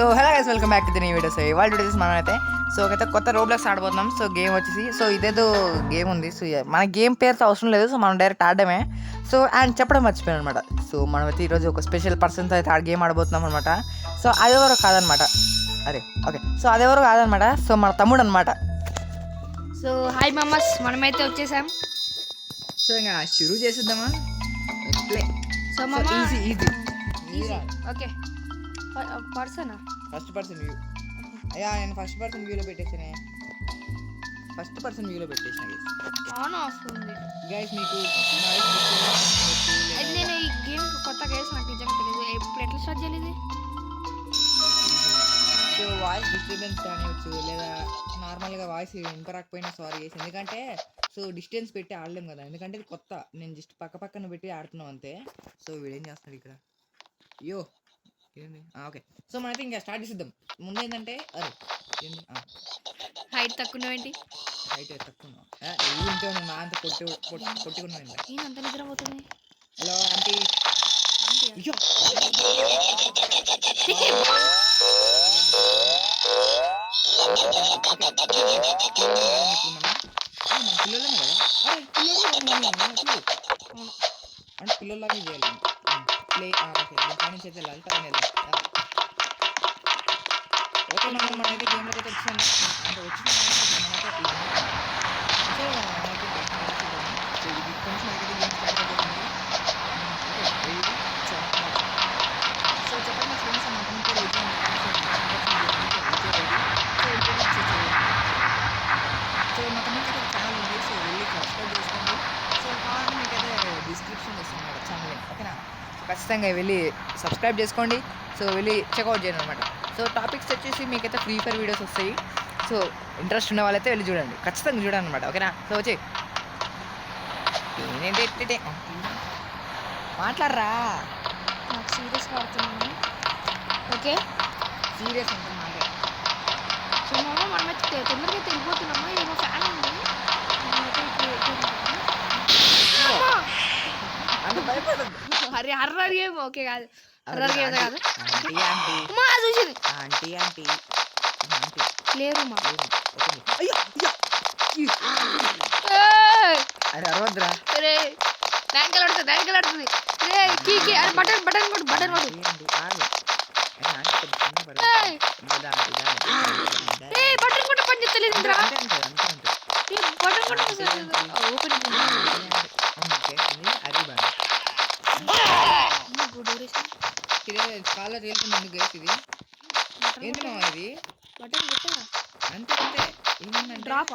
So hello guys, welcome back to the new video. So ఇవాళ videos మనం అయితే అయితే కొత్త రోబ్లాక్స్ ఆడబోతున్నాం. సో గేమ్ వచ్చేసి ఇదేదో గేమ్ ఉంది. సో మన గేమ్ పేరుతో అవసరం లేదు. సో మనం డైరెక్ట్ ఆడడమే. సో అండ్ చెప్పడం మర్చిపోయాను అనమాట. సో మనం అయితే ఈరోజు ఒక స్పెషల్ పర్సన్తో అయితే గేమ్ ఆడబోతున్నాం అనమాట. సో అదెవరో కాదనమాట. అరే ఓకే, సో అదెవరో కాదనమాట. సో మన తమ్ముడు అనమాట. సో హాయ్ మమ్మస్, మనమైతే వచ్చేసాం. సో ఇంకా షురూ చేసేద్దామా? ప్లే. సో మమ్మ ఈజీ ఓకే. పర్సనా? First person view. అయ్యా నేను ఫస్ట్ పర్సన్ వ్యూలో పెట్టేసానే. ఆన్ వస్తుంది గైస్. మీకు నేను ఈ గేమ్ కొత్త గేమ్స్ నాకు నిజంగా తెలియదు. ఇప్పుడు ఎట్లా స్టార్ట్ చేయలేదు? సో వాయిస్ డిస్టర్బెన్స్ కానివచ్చు, లేదా నార్మల్గా వాయిస్ వినపరాకపోయినా సారీ గైస్. ఎందుకంటే సో డిస్టెన్స్ పెట్టి ఆడలేం కదా, ఎందుకంటే ఇది కొత్త. నేను జస్ట్ పక్కన పెట్టి ఆడుతున్నాం అంతే. సో వీడేం చేస్తున్నాడు ఇక్కడ? అయ్యో ఏంది? ఓకే, సో మనైతే ఇంకా స్టార్ట్ చేసిద్దాం. ముందు ఏంటంటే అరే ఏంది హైట్ తక్కువ ఏంటి? హైట్ తక్కువ ఉంటే నా అంత పొట్టుకున్నా. నేను అంత నిద్రపోతుంది. Hello aunty. అయ్యో పిల్లలనే కదా. అంటే పిల్లల్లాగే చేయాలి. ప్లే ఓకే, దీని నుంచి అయితే వెళ్ళాలి. పైన వెళ్దాం. ఓకే, మనమైతే గేమ్లోకి అయితే వచ్చాను. అంటే వచ్చిన సో ఇది కొంచెం అయితే గేమ్ స్టార్ట్ అయిపోతుంది. సో చెప్పండి మా ఫ్రెండ్స్, మా తమ్ముడు పేరు విజయ్. సో మా తమ్ముడికి అయితే ఛానల్ ఉంది. సో వెళ్ళి సబ్స్క్రైబ్ చేసుకోండి. సో మీకైతే డిస్క్రిప్షన్ ఇస్తున్నాడు ఛానల్, ఓకేనా? ఖచ్చితంగా వెళ్ళి సబ్స్క్రైబ్ చేసుకోండి. సో వెళ్ళి చెక్అవుట్ చేయండి అనమాట. సో టాపిక్స్ వచ్చేసి మీకైతే ఫ్రీ ఫైర్ వీడియోస్ వస్తాయి. సో ఇంట్రెస్ట్ ఉన్న వాళ్ళైతే వెళ్ళి చూడండి, ఖచ్చితంగా చూడండి అనమాట, ఓకేనా? సో వచ్చి నేనేంటి మాట్లాడరా? నాకు సీరియస్గా ఆడుతున్నాను. ఓకే, సీరియస్ అంటే మాట్లాడు. సో మమ్మ మనమైతే తొందరగా వెళ్ళిపోతున్నాము. ఏమో ఫ్యాన్ ఉంది. అంత భయపడదు. అరే హర్రర్ గేమ్ ఓకే కాదు. హర్రర్ గేమ్ కాదు. ఆంటీ చూసింది ఆంటీ ఆంటీ ఆంటీ లేరు మా. అయ్యో అరే అరవద్రా. అరే దానికల్ ఆడుతుంది. రే కీ అరే బటన్ కొట్టు. బటన్ కొట్టు. పని చెప్తలేదు. బటన్ కొట్టు. ఓపెన్ కాలర్ వెళ్తుంది గైస్. ఇది ఏంటి మామ? ఇది బటన్ కొట్టా అంతే అంతే. ఏమన్నా డ్రాప్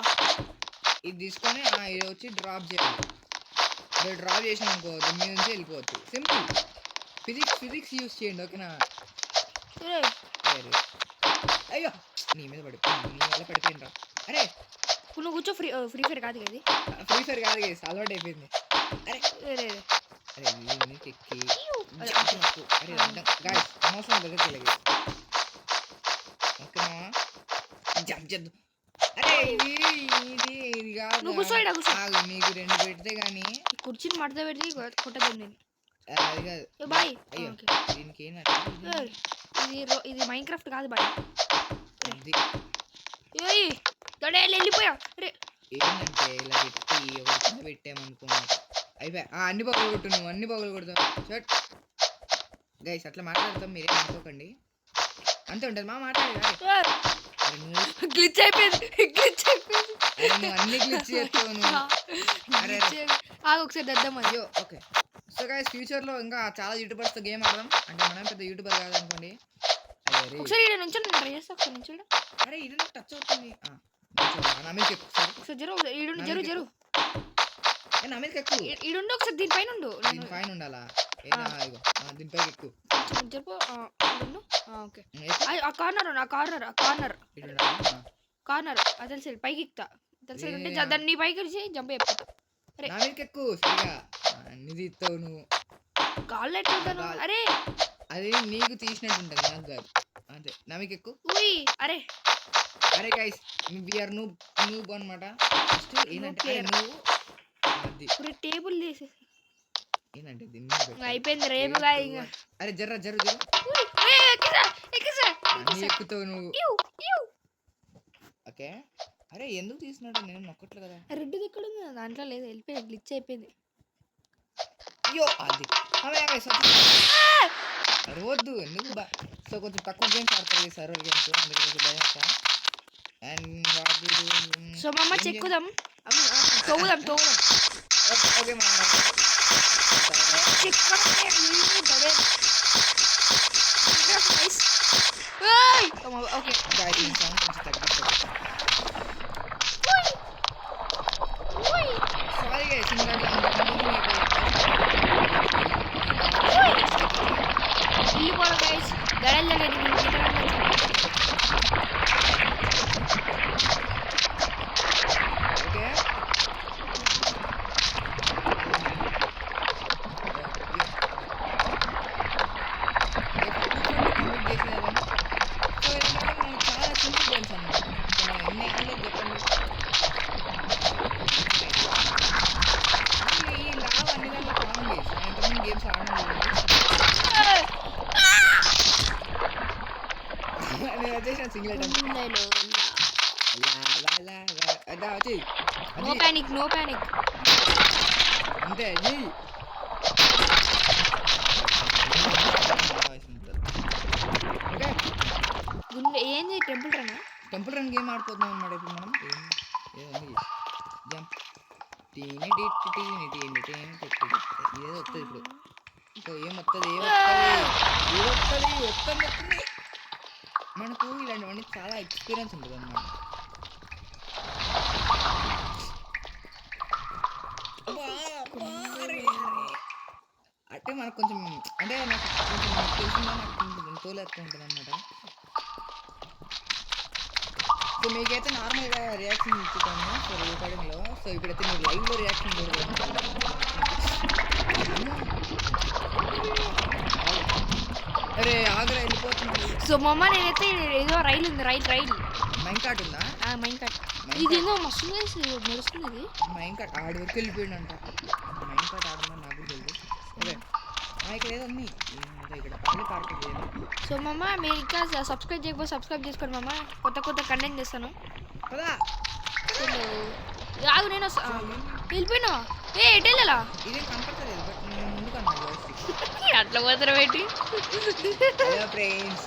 ఇది తీసుకొని ఇది వచ్చి డ్రాప్ చేయాలి. డ్రాప్ చేసాం అనుకో, దీని మీద నుంచి వెళ్ళిపోవచ్చు. సింపుల్. ఫిజిక్స్ యూస్ చేయండి, ఓకేనా? అయ్యో నీ మీద నీ వల్ల పడిపోయిండ్రా. అరే నువ్వు కూర్చో. ఫ్రీ ఫైర్ కాదు కదా. ఫ్రీ ఫైర్ కాదు గైస్, అలవాటు అయిపోయింది. అరే అరే ఎక్కి అరే గాయస్ అనవసరం దగ్గరికి వెళ్ళి ఓకేనా? జంప్ చేద్దాం. అరే ఇది కాదు. నీకు 2 పెడితే గానీ కుర్చీని మడత పెడితే కొట్టదు. నేను అది కాదు బాయ్. దీనికి ఏంటంటే ఇది మైన్క్రాఫ్ట్ కాదు బాయ్. వెళ్ళిపోయా. ఏంటంటే ఇలా పెట్టి ఒకటి పెట్టామనుకున్నా అయిపోయా. అన్ని పగలు కొట్టు, నువ్వు అన్ని పగలు కొడతావు. షట్ గైస్, అట్లా మాట్లాడతాం, మీరేం అనుకోకండి. అంతే ఉంటుంది మా మాట్లాడేది. గ్లిచ్ అయిపోయింది. నువ్వు అన్ని గ్లిచ్ చేస్తావు నువ్వు. అరే ఒకసారి దద్దాం. అయ్యో ఓకే. సో గైస్, ఫ్యూచర్లో ఇంకా చాలా యూట్యూబర్స్తో గేమ్ ఆడదాం. అంటే మనం పెద్ద యూట్యూబర్ కాదనుకోండి. ఒకసారి నుంచి ట్రై చేస్తా. అరే ఇది నాకు టచ్ అవుతుంది. జరు నా మీదకి ఎక్కువ. ఈడుండు ఒకసారి. దీనిపైన దీనిపైన ఉండాలా? దీనిపైకి ఎక్కువ. ఓకే, ఆ కార్నర్ అది తెలిసి పైకి ఎక్కుతా. తెలిసి ఉంటే దాన్ని నీ పైకి వచ్చి జంప్ అయిపోతా. నా మీదకి ఎక్కువ. సరిగా అన్ని తీస్తావు నువ్వు. కాళ్ళు ఎట్లుంటాను? అరే అది నీకు తీసినట్టు ఉంటుంది, నాకు కాదు. అంతే. నా మీకు ఎక్కువ. అరే అరే గైస్, వీఆర్ నూబ్ అనమాట. ఫస్ట్ ఏంటంటే నువ్వు అది టేబుల్ తీసేసి ఏంటంటే దీన్ని అయిపోయింది రేపుగా. అరే జర్ర చేస్తా ఎక్కుతావు నువ్వు. ఇవ్, ఇవ్. ఓకే. అరే ఎందుకు తీసినాడు? నేను నొక్కట్లే కదా. రెడ్డిది ఎక్కడ ఉంది దాంట్లో లేదు వెళ్ళిపోయింది గ్లిచ్ అయిపోయింది అయ్యో అది అరవద్దు ఎందుకు సో కొంచెం తక్కువ గేమ్స్ ఆడతారు సర్వర్ గేమ్స్ అందుకే కొంచెం భయం వస్తా. అండ్ వాడు సో మా అమ్మ చెక్కుదాం తోగుదాం ఓకే మా ఓకే కొంచెం తగ్గిస్తుంది. సారీ గైస్ వెళ్ళిపోవడం గైస్ గడలు ఓకే చాలా సింపుల్ గేమ్స్ అన్నమాట. ఎన్ని ఆడలేదు చెప్పండి. ఈ లావ్ అన్ని దాంట్లో కామన్ గేమ్స్ ఇంతకుముందు గేమ్స్ ఆడడం నేను వచ్చేసిన సింగిల్ వచ్చి నో ప్యానిక్ అంతే ఓకే ఏంది టెంపుల్ రన్ గేమ్ ఆడిపోతున్నాం అన్నమాట ఇప్పుడు మనం. జంప్ టీని ఏదో వస్తుంది ఇప్పుడు. సో ఏమొస్తుంది మనకు ఇలాంటివన్నీ చాలా ఎక్స్పీరియన్స్ ఉంటుంది అన్నమాట. అంటే మనకు కొంచెం అంటే నాకు కొంచెం తెలిసిందా నాకు కొంచెం తోలు ఎక్కువ ఉంటుంది అన్నమాట. సో మీకైతే నార్మల్గా రియాక్షన్ ఇచ్చుతాను సో రికార్డింగ్లో. సో ఇప్పుడైతే మీరు లైవ్లో రియాక్షన్ అరే ఆగ్రా వెళ్ళిపోతున్నాడు. సో మా అమ్మ నేనైతే ఏదో రైలు ఉంది రైల్ మైన్ కార్ట్ ఉందా? మైన్ కార్ట్ ఇది ఏదో మస్తు నడుస్తుంది ఇది మైన్ కార్ట్ ఆడి వరకు వెళ్ళిపోయిందంట. మైన్ కార్ట్ ఆడుందా నాకు తెలియదు. అదే ఇక్కడ ఏదో ఉంది ఇక్కడ పల్లె పార్క్. సో మా అమ్మ మీరు ఇంకా సబ్స్క్రైబ్ చేయకపోతే సబ్స్క్రైబ్ చేసుకోండి మా అమ్మ కొత్త కంటెంట్ చేస్తాను కదా. ఆగు నేను వెళ్ళిపోయినా ఎటు వెళ్ళాలా ఇదేం కనపడతలేదు బట్ నేను ముందుకన్నా అట్లా పోతారా ఏంటి. హలో ఫ్రెండ్స్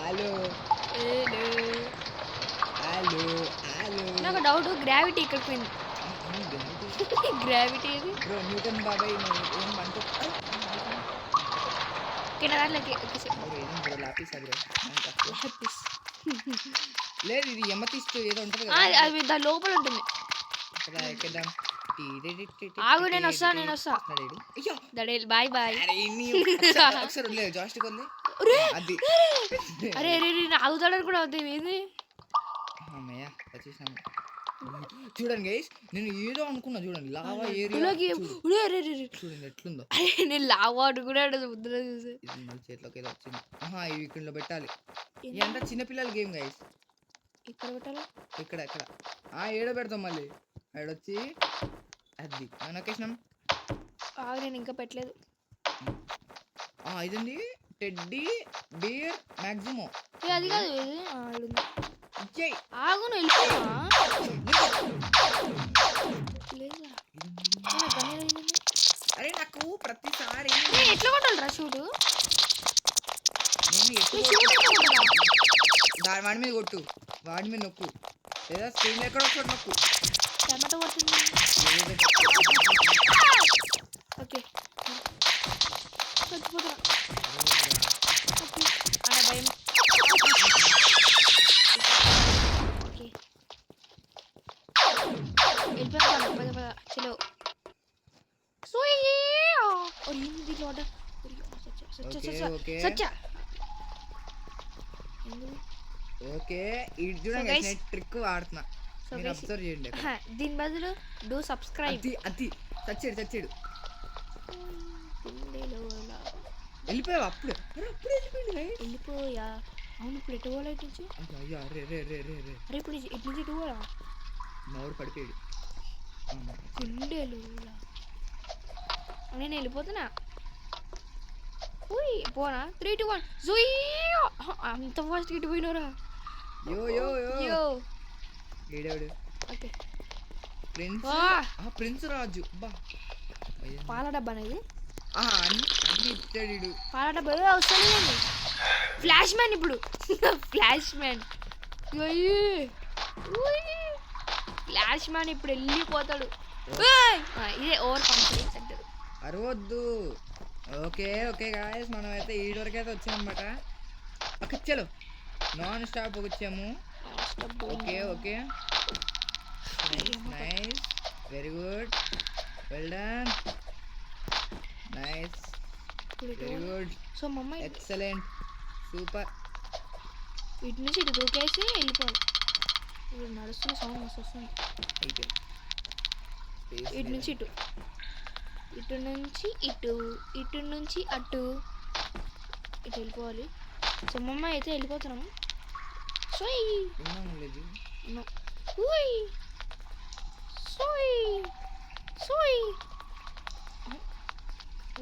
హలో నాకు డౌట్ గ్రావిటీ ఇక్కడ పోయింది. గ్రావిటీ ఇది బ్రో న్యూటన్ బాబాయ్ ఏం అంటూ లేదు ఇది ఎమ్మతీస్తూ ఏదో ఉంటుంది కదా అది దాని లోపల ఉంటుంది. ఎక్కేద్దాం. ఆగు నేను వస్తా బాయ్ ఒకసారి లేదు జాస్టిక్ వదిలే అది అరే ఆగుతాడని కూడా అవుతాయి ఏంది అమ్మయ్య వచ్చేసాము. చూడండి గైస్ నేను ఏదో అనుకున్నా చూడండి లావా ఏరియా చూడండి ఎట్లుందో. అరే నేను లావా కూడా ముద్ర చూసి చేతిలోకి ఏదో వచ్చింది. ఇవి ఇక్కడ పెట్టాలి. ఇదంతా చిన్నపిల్లల గేమ్ గైస్. ఇక్కడ పెట్టాలి ఇక్కడ ఏడో పెడతాం మళ్ళీ ఏడొచ్చి అది లొకేషన్. నేను ఇంకా పెట్టలేదు. ఇదండి టెడ్డీ బియర్ మ్యాక్సిమో అది కాదు ఆగు నువ్వు అరే నాకు ప్రతిసారి ఎట్లా కొట్టాలరా షూట్ వాడి మీద కొట్టు వాడి మీద నొక్కు లేదా స్క్రీన్ ఎక్కడ ఒకటి నొక్కు. టమాటో కొట్టింది ఓకే చచ్చిపోతున్నా భయం. ఓకే వెళ్ళిపోయినా చలో ఓకే ఇది చూడండి ట్రిక్ వాడుతున్నా మీరు అబ్జర్వ్ చేయండి. దీని బదులు డూ సబ్స్క్రైబ్ అది చచ్చాడు వెళ్ళిపోయావు అప్పుడు వెళ్ళిపోయా. అవును ఇప్పుడు ఎటు పోలే నుంచి అయ్యా రే ఇప్పుడు ఇటు నుంచి ఎటు పోలా మా ఊరు పడిపోయాడు. నేను వెళ్ళిపోతున్నా పోనా 3, 2, 1 అంత ఫాస్ట్ ఇటు పోయినరా యో యో యో అయ్యో ఈడేవిడు ఓకే ప్రిన్స్ వా. ప్రిన్స్ రాజు బా పాల డబ్బా అనేది అన్ని ఇచ్చాడు ఈడు. పాల డబ్బా వస్తాను ఫ్లాష్ మ్యాన్ ఇప్పుడు ఫ్లాష్ మ్యాన్ ఫ్లాష్ మ్యాన్ ఇప్పుడు వెళ్ళిపోతాడు ఏయ్! ఇదే ఓవర్ కాన్ఫిడెన్స్ అంటారు అరవద్దు. ఓకే ఓకే గాయస్ మనం అయితే ఈడు వరకు అయితే వచ్చామన్నమాట. ఓకే చలో నాన్ స్టాప్ వచ్చాము. Okay okay nice very good well done nice very good so మా అమ్మ ఎక్సలెంట్ సూపర్. ఇటు నుంచి ఇటు దూకేసి వెళ్ళిపోవాలి. ఇప్పుడు నడుస్తున్న సౌండ్ మస్తు వస్తుంది. అయిపోయింది. ఇటు నుంచి ఇటు ఇటు నుంచి ఇటు ఇటు నుంచి అటు ఇటు వెళ్ళిపోవాలి. సో మా అమ్మ అయితే వెళ్ళిపోతున్నాము. సోయ్ లేదు నో ఉయ్ సోయ్ సోయ్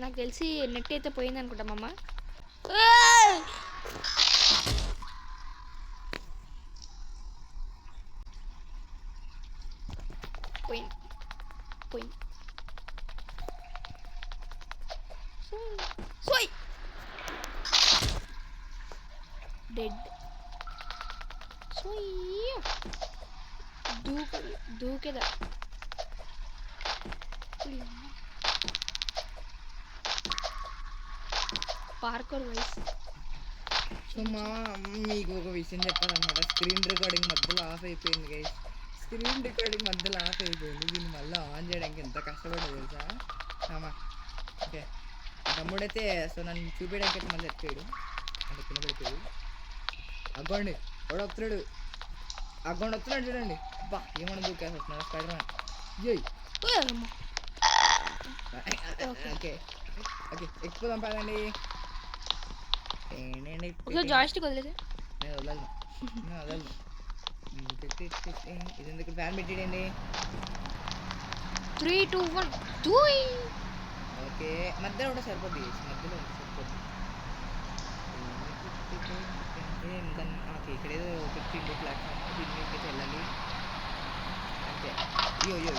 నాకు తెలిసి నెట్ అయితే పోయింది అనుకుంటా మమ్మ. పోయింది పోయింది సోయ్ డెడ్ సోయ్ దూకేదా పార్కర్ వైస్. సో మీకు ఒక విషయం చెప్పాలన్నమాట. స్క్రీన్ రికార్డింగ్ మధ్యలో ఆఫ్ అయిపోయింది గైస్. స్క్రీన్ రికార్డింగ్ మధ్యలో ఆఫ్ అయిపోయింది. దీన్ని మళ్ళీ ఆన్ చేయడానికి ఎంత కష్టపడ్డా తెలుసా అమ్మా. ఓకే తమ్ముడైతే సో నన్ను చూపించడానికి అయితే మళ్ళీ ఎత్తాడు అంటే కింద పడిపోయాడు. అగ్గోండి ఎవడో వస్తున్నాడు. అగ్గోండి వస్తున్నాడు చూడండి. బా ఏమన్నా దూకేసి వస్తున్నాడు స్పైడర్ మ్యాన్. ఓకే ఓకే ఎక్కువ పదండి. జాయిస్టిక్ వదిలేదు నేను వదలను నేను వదలను. ఇది ఎందుకు ఫ్యాన్ పెట్టేయండి. 3 2 1 2. ఓకే మధ్యలో కూడా సరిపోద్ది. మధ్యలో సరిపోద్ది. ఓకే ఇక్కడ ఏదో పెట్టిండు ప్లాట్ఫామ్. దీని మీదకి అయితే వెళ్ళాలి అంతే. అయ్యో అయ్యో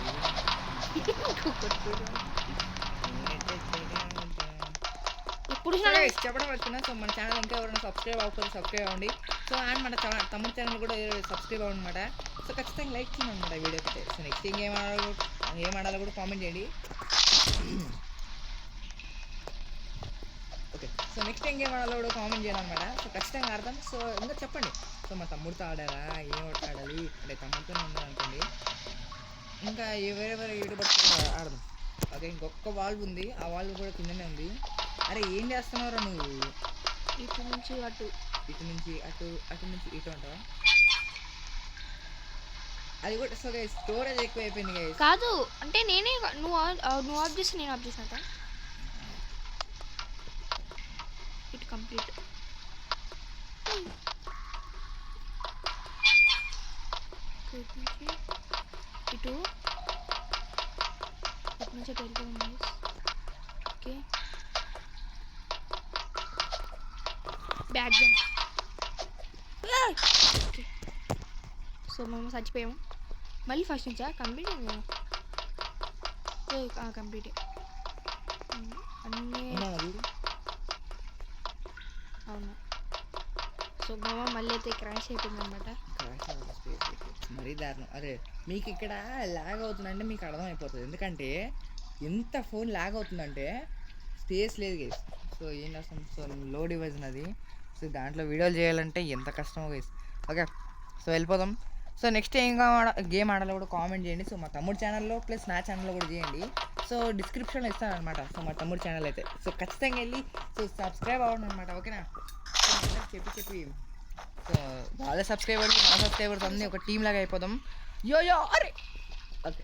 ఇప్పుడు చెప్పడం వచ్చిన. సో మన ఛానల్ ఇంకా ఎవరైనా సబ్స్క్రైబ్ అవ్వకపోతే సబ్స్క్రైబ్ అవ్వండి. సో అండ్ మన తమ్ముడు ఛానల్ కూడా సబ్స్క్రైబ్ అవ్వండి అనమాట. సో ఖచ్చితంగా లైక్ చేయండి అనమాట వీడియోకి అయితే. సో నెక్స్ట్ ఏం ఆడాలో కూడా కామెంట్ చేయండి. ఓకే సో నెక్స్ట్ ఏం ఆడాలో కూడా కామెంట్ చేయాలి అనమాట. సో ఖచ్చితంగా ఆడదాం. సో ఇంకా చెప్పండి. సో మా తమ్ముడితో ఆడారా ఏం ఆడాలి అంటే తమ్ముడితోనే ఉన్నారు అనుకోండి. ఇంకా వేరే యూట్యూబర్స్ ఆడదాం. ఓకే ఇంకొక వాల్వ్ ఉంది. ఆ వాల్వ్ కూడా కిందనే ఉంది. అరే ఏం చేస్తున్నావురా నువ్వు? ఇటు నుంచి అటు ఇటు నుంచి అటు అటు నుంచి ఇటు అంటావా? అది కూడా సో గైస్ స్టోరేజ్ ఎక్కువ అయిపోయింది గైస్. కాదు అంటే నేనే నువ్వు ఆఫ్ చేసి నేను ఆఫ్ చేసినట. ఇటు కంప్లీట్ ఇటు నుంచి అటు వెళ్ళిపోయింది. Okay back jump. Okay so మేము చచ్చిపోయాము. మళ్ళీ ఫస్ట్ నుంచా కంప్లీట్ అయింది. కంప్లీట్ అన్నీ అవును. సో మామ మళ్ళీ అయితే క్రాష్ అయిపోయింది అనమాట. మరీ దారుణం. అరే మీకు ఇక్కడ ల్యాగ్ అవుతుందంటే మీకు అర్థమైపోతుంది. ఎందుకంటే ఎంత ఫోన్ ల్యాగ్ అవుతుందంటే స్పేస్ లేదు గైస్. సో ఏం చేస్తాం. సో లో డివైస్ ఉన్నది. సో దాంట్లో వీడియోలు చేయాలంటే ఎంత కష్టమో గైస్. ఓకే సో వెళ్ళిపోదాం. సో నెక్స్ట్ ఏం గేమ్ ఆడాలో కూడా కామెంట్ చేయండి. సో మా తమ్ముడు ఛానల్లో ప్లస్ నా ఛానల్లో కూడా చేయండి. సో డిస్క్రిప్షన్లో ఇస్తాను అనమాట. సో మా తమ్ముడు ఛానల్ అయితే సో ఖచ్చితంగా వెళ్ళి సో సబ్స్క్రైబ్ అవ్వండి అనమాట. ఓకేనా చెప్పి సో వాళ్ళ సబ్స్క్రైబర్స్ మన సబ్స్క్రైబర్స్ అన్నీ ఒక టీమ్ లాగా అయిపోదాం. యో అరే ఓకే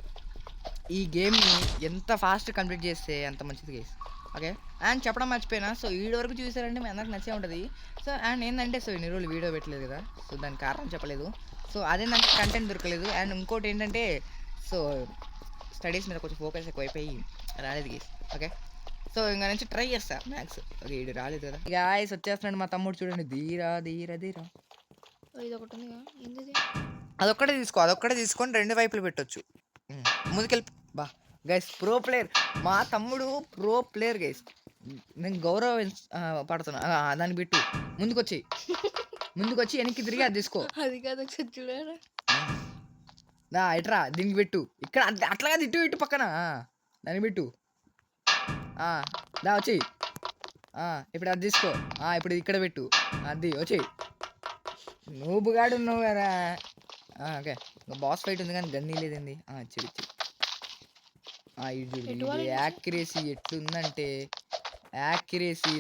ఈ గేమ్ని ఎంత ఫాస్ట్ కంప్లీట్ చేస్తే అంత మంచిది గైస్. ఓకే అండ్ చెప్పడం మర్చిపోయినా. సో వీడియో వరకు చూసారంటే మీ అందరికి నచ్చే ఉంటుంది. సో అండ్ ఏంటంటే సో ఇన్ని రోజులు వీడియో పెట్టలేదు కదా. సో దానికి కారణం చెప్పలేదు. సో అదే నాకు కంటెంట్ దొరకలేదు. అండ్ ఇంకోటి ఏంటంటే సో స్టడీస్ మీద కొంచెం ఫోకస్ ఎక్కువైపోయి రాలేదు గైస్. ఓకే సో ఇంకా నుంచి ట్రై చేస్తా మ్యాథ్స్. ఓకే ఇది రాలేదు కదా. గాయస్ వచ్చేస్తున్నాడు మా తమ్ముడు చూడండి. ధీరా ధీరా ధీరా. ఇది ఒకటి ఉంది ఏంది అదొక్కటే తీసుకో, అదొక్కటే తీసుకొని 2 వైపులు పెట్టొచ్చు. ముందుకెళ్ళి బా గైస్ ప్రో ప్లేయర్ మా తమ్ముడు, ప్రో ప్లేయర్ గైస్. నేను పడుతున్నా దాన్ని పెట్టు. ముందుకొచ్చి వెనక్కి తిరిగి అది తీసుకో. అది కాదు ఒకసారి చూడరా. ఇట్రా దీనికి పెట్టు. ఇక్కడ అట్లాగా ఇటు పక్కన దాన్ని పెట్టు. దా వచ్చి ఇప్పుడు అది తీసుకో. ఇప్పుడు ఇక్కడ పెట్టు. అది వచ్చి నువ్వుగాడు ఉన్నావు కదా. ఓకే బాస్ ఫైట్ ఉంది కానీ గన్నీ లేదండి. చెయ్యి ఇది యాక్యురేసీ ఎట్లుందంటే accuracy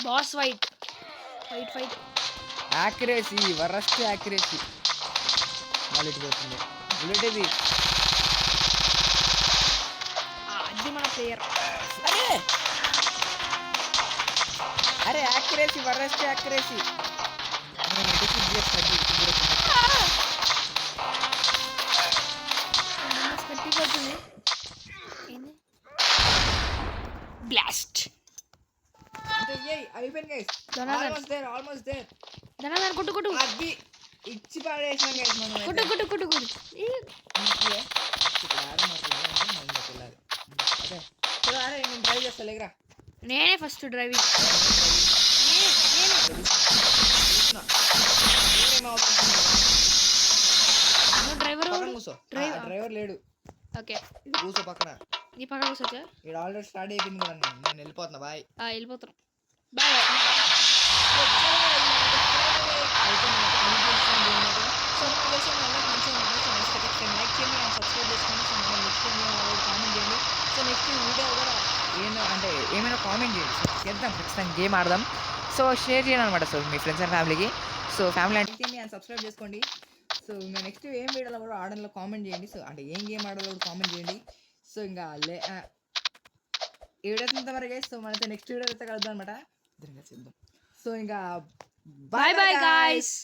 boss fight accuracy worst accuracy. Bullet పోతుంది. బుల్లెట్ ఇది. అది మన ప్లేయర్. అరే యాక్యురేసీ వరస్ట్ యాక్యురేసీ. బ్లాస్ట్. అయిపోయింది గైస్. Almost there. ధనాధన్ కొట్టు. అది ఇచ్చి పాడేసాం గైస్ మనం. కొట్టు. నేను డ్రైవ్ చేస్తా లేకరా. నేనే ఫస్ట్ డ్రైవింగ్. డ్రైవర్ లేడు. ఓకే కూర్చో పక్కన. నీ పక్కన కూర్చోచ్చా? ఇక్కడ ఆల్రెడీ స్టార్ట్ అయిపోయింది కూడా. నేను వెళ్ళిపోతున్నా. బాయ్. వెళ్ళిపోతాను. బాయ్. అంటే ఏమైనా కామెంట్ చేయండి. చేద్దాం ఖచ్చితంగా గేమ్ ఆడదాం. సో షేర్ చేయండి అనమాట. సో మీ ఫ్రెండ్స్ అండ్ ఫ్యామిలీకి. సో ఫ్యామిలీ అంటే సబ్స్క్రైబ్ చేసుకోండి. సో ఇంకా నెక్స్ట్ ఏం వీడియోలో కూడా ఆడడంలో కామెంట్ చేయండి. సో అంటే ఏం గేమ్ ఆడాలో కూడా కామెంట్ చేయండి. సో ఇంకా ఈ వీడియో ఇంతవరకు. సో మనతో నెక్స్ట్ వీడియో అయితే కలుద్దాం అనమాట. సో ఇంకా బాయ్ బాయ్ గాయ్స్.